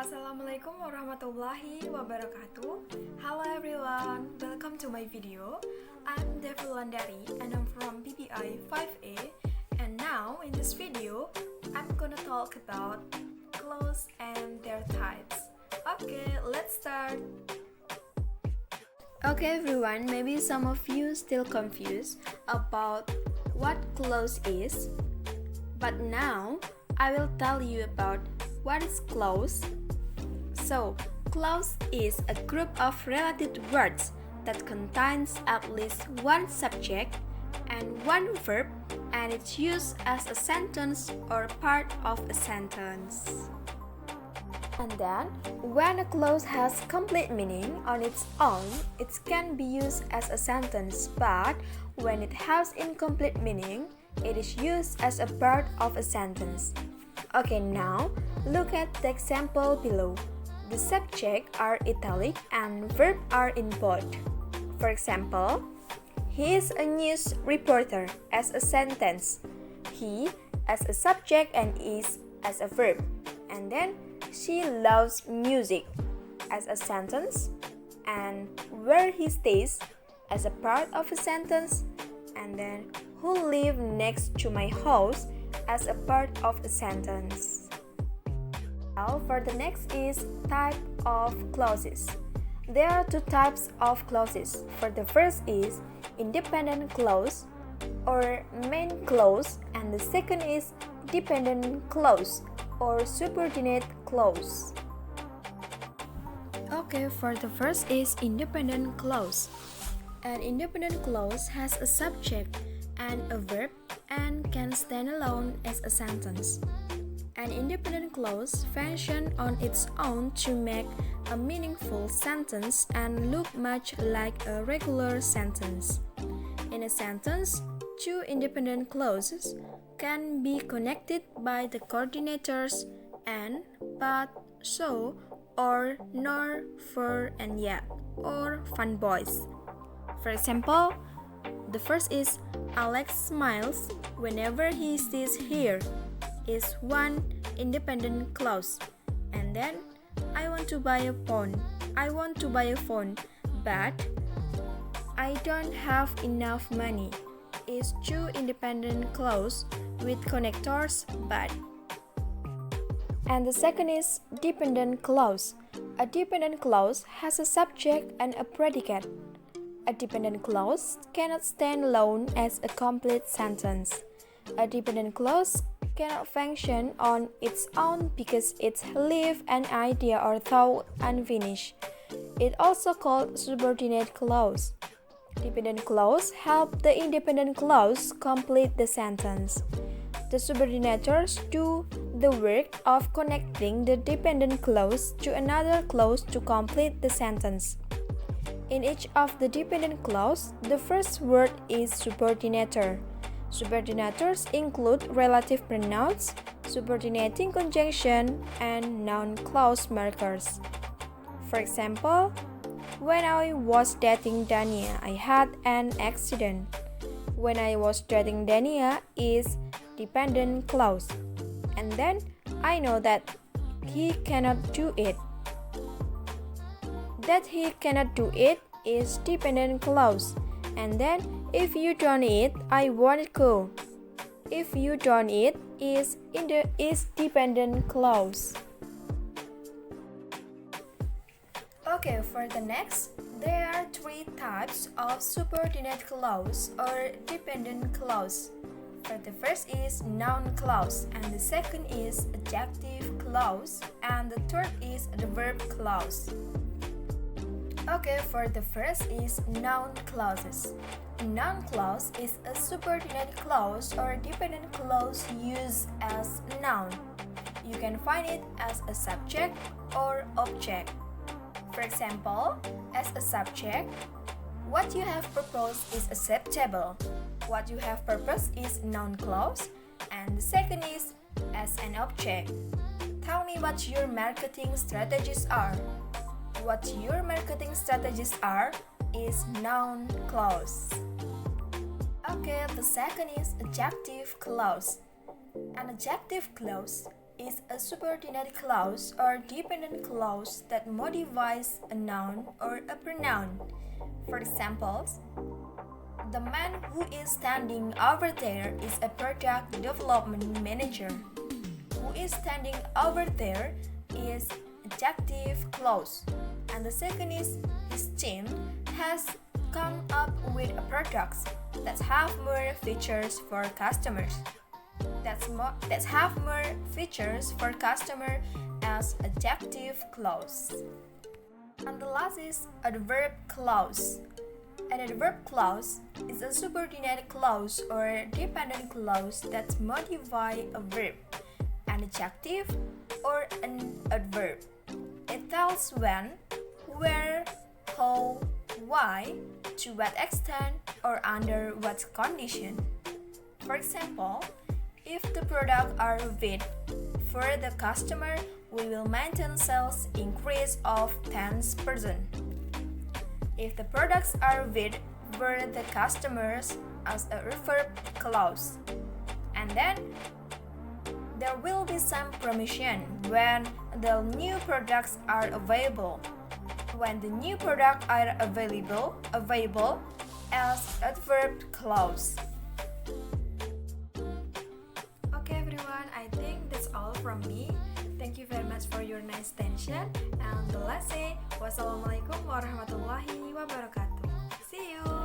Assalamualaikum warahmatullahi wabarakatuh. Hello everyone, welcome to my video. I'm Devy Wulandari and I'm from PPI 5A. And now in this video, I'm gonna talk about clause and their types. Okay, let's start. Okay everyone, maybe some of you still confused about what clause is. But now, I will tell you about what is clause. So, clause is a group of related words that contains at least one subject and one verb, and it's used as a sentence or part of a sentence. And then, when a clause has complete meaning on its own, it can be used as a sentence, but when it has incomplete meaning, it is used as a part of a sentence. Okay, now look at the example below. The subject are italic and verb are in bold. For example, he is a news reporter as a sentence. He as a subject and is as a verb. And then she loves music as a sentence, and where he stays as a part of a sentence, and then who live next to my house as a part of a sentence. Now for the next is type of clauses. There are two types of clauses. For the first is independent clause or main clause, and the second is dependent clause or subordinate clause. Okay, for the first is independent clause. An independent clause has a subject and a verb and can stand alone as a sentence. An independent clause functions on its own to make a meaningful sentence and look much like a regular sentence. In a sentence, two independent clauses can be connected by the coordinators and, but, so, or, nor, for, and yet, or fun boys. For example, the first is Alex smiles whenever he sees her is one independent clause. And then I want to buy a phone. But I don't have enough money is two independent clause with connectors but. And the second is dependent clause. A dependent clause has a subject and a predicate. A dependent clause cannot stand alone as a complete sentence. A dependent clause cannot function on its own because it leaves an idea or thought unfinished. It also called subordinate clause. Dependent clause help the independent clause complete the sentence. The subordinators do the work of connecting the dependent clause to another clause to complete the sentence. In each of the dependent clause, the first word is subordinator. Subordinators include relative pronouns, subordinating conjunction, and noun clause markers. For example, when I was dating Dania, I had an accident. When I was dating Dania is dependent clause. And then I know that he cannot do it. That he cannot do it is dependent clause. And then if you don't eat, I won't go. If you don't eat is dependent clause. Okay, for the next, there are three types of subordinate clause or dependent clause. For the first is noun clause, and the second is adjective clause, and the third is the verb clause. Okay, for the first is noun clauses. A noun clause is a subordinate clause or dependent clause used as a noun. You can find it as a subject or object. For example, as a subject, what you have proposed is acceptable. What you have proposed is noun clause, and the second is as an object. Tell me what your marketing strategies are. What your marketing strategies are is noun clause. Okay, the second is adjective clause. An adjective clause is a subordinate clause or dependent clause that modifies a noun or a pronoun. For example, the man who is standing over there is a product development manager. Who is standing over there is adjective clause. And the second is his team has come up with products that have more features for customers. That have more features for customer as adjective clause. And the last is adverb clause. An adverb clause is a subordinate clause or dependent clause that modify a verb, an adjective, or an adverb. It tells when, where, how, why, to what extent, or under what condition. For example, if the products are with for the customer, we will maintain sales increase of 10%. If the products are with for the customers as a reverb clause. And then there will be some promotion when the new products are available. When the new products are available as adverb clause. Okay everyone, I think that's all from me. Thank you very much for your nice attention. And let's say Wassalamualaikum warahmatullahi wabarakatuh. See you.